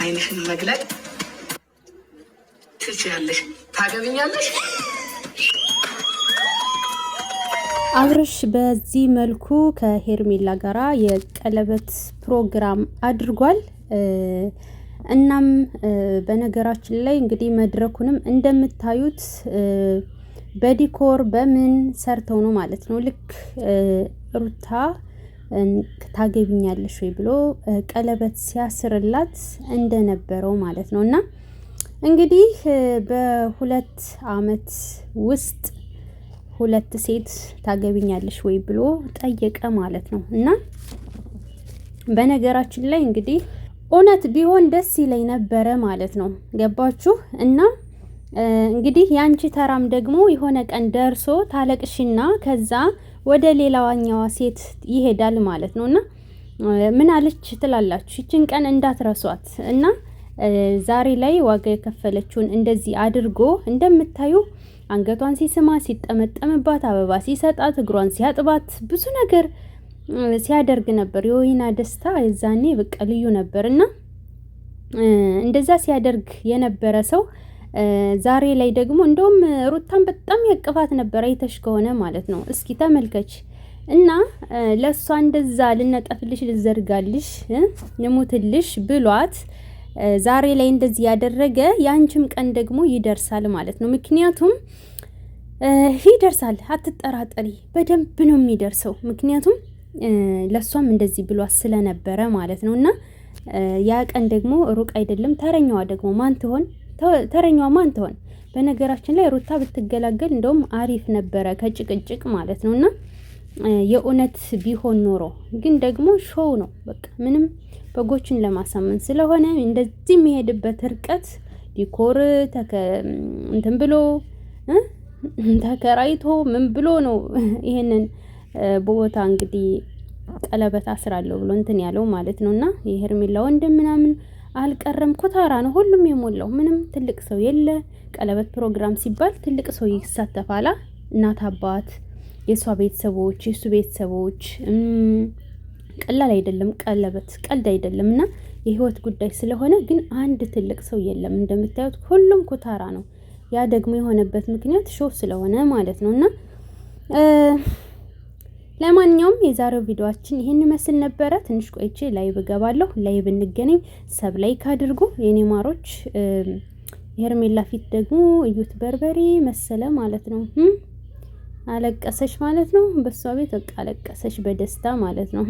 አይንሽን መግለጥ ትችያለሽ። ታገቢኛለሽ። አብርሽ በዚህ መልኩ ከሄርሜላ ጋራ የቀለበት ፕሮግራም አድርጓል። እናም በነገራችን ላይ እንግዲህ መድረኩንም እንደምታዩት በዲኮር በምን ሰርተው ነው ማለት ነው። ልክ ሩታ ታገቢኛለሽ ወይ ብሎ ቀለበት ሲያስርላት እንደነበረው ማለት ነው። እና እንግዲህ በ2 አመት ውስጥ 2 ሴት ታገቢኛለሽ ወይ ብሎ ጠየቀ ማለት ነው። እና በነገራችን ላይ እንግዲህ እውነት ቢሆን ደስ ይለኝ ነበረ ማለት ነው። ገባችሁ? እና እንግዲህ ያንቺ ተራም ደግሞ የሆነ ቀን ደርሶ ታለቅሽና ከዛ ወደ ሌላዋኛዋ ሴት ይሄዳል ማለት ነው። እና ምን አለች ትላላችሁ? ይችን ቀን እንዳትረሷት። እና ዛሬ ላይ ዋጋ የከፈለችውን እንደዚህ አድርጎ እንደምታዩ አንገቷን ሲስማ ሲጠመጠምባት፣ አበባ ሲሰጣት፣ እግሯን ሲያጥባት፣ ብዙ ነገር ሲያደርግ ነበር። የወይና ደስታ የዛኔ በቃ ልዩ ነበር። እና እንደዛ ሲያደርግ የነበረ ሰው ዛሬ ላይ ደግሞ እንደውም ሩታን በጣም ያቅፋት ነበር፣ አይተሽ ከሆነ ማለት ነው። እስኪ ተመልከች። እና ለሷ እንደዛ ልነጠፍልሽ ልዘርጋልሽ ልሙትልሽ ብሏት ዛሬ ላይ እንደዚህ ያደረገ ያንቺም ቀን ደግሞ ይደርሳል ማለት ነው። ምክንያቱም ይደርሳል፣ አትጠራጠሪ፣ በደንብ ነው የሚደርሰው። ምክንያቱም ለሷም እንደዚህ ብሏት ስለነበረ ማለት ነው። እና ያ ቀን ደግሞ ሩቅ አይደለም። ተረኛዋ ደግሞ ማን ትሆን? ተረኛዋ ማን ትሆን? በነገራችን ላይ ሩታ ብትገላገል እንደውም አሪፍ ነበረ ከጭቅጭቅ ማለት ነው። እና የእውነት ቢሆን ኖሮ ግን ደግሞ ሾው ነው በቃ ምንም በጎችን ለማሳመን ስለሆነ እንደዚህ የሚሄድበት ርቀት ዲኮር እንትን ብሎ ተከራይቶ ምን ብሎ ነው ይሄንን ቦታ እንግዲህ ቀለበት አስራለሁ ብሎ እንትን ያለው ማለት ነው። እና የሄርሜላ ወንድም ምናምን አልቀረም፣ ኩታራ ነው ሁሉም የሞላው። ምንም ትልቅ ሰው የለ። ቀለበት ፕሮግራም ሲባል ትልቅ ሰው ይሳተፋላ። እናት አባት፣ የሷ ቤተሰቦች፣ የሱ ቤተሰቦች። ቀላል አይደለም፣ ቀለበት ቀልድ አይደለም። እና የህይወት ጉዳይ ስለሆነ ግን አንድ ትልቅ ሰው የለም። እንደምታዩት ሁሉም ኩታራ ነው። ያ ደግሞ የሆነበት ምክንያት ሾው ስለሆነ ማለት ነው። እና ለማንኛውም የዛሬው ቪዲዮአችን ይሄን ይመስል ነበረ። ትንሽ ቆይቼ ላይቭ እገባለሁ። ላይቭ እንገናኝ። ሰብ ላይክ አድርጉ የኔ ማሮች። ሄርሜላ ፊት ደግሞ እዩት፣ በርበሬ መሰለ ማለት ነው። አለቀሰሽ ማለት ነው። በሷ ቤት በቃ አለቀሰሽ በደስታ ማለት ነው።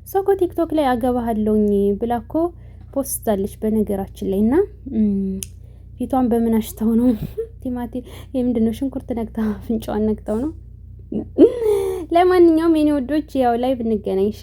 እሷ እኮ ቲክቶክ ላይ አገባሃለሁኝ ብላ እኮ ፖስታለች በነገራችን ላይ። እና ፊቷን በምን አሽታው ነው? ቲማቲም የምንድነው? ሽንኩርት ነክታ ፍንጫዋን ነክታው ነው። ለማንኛውም የኔ ወዶች ያው ላይ ብንገናኝ እሺ።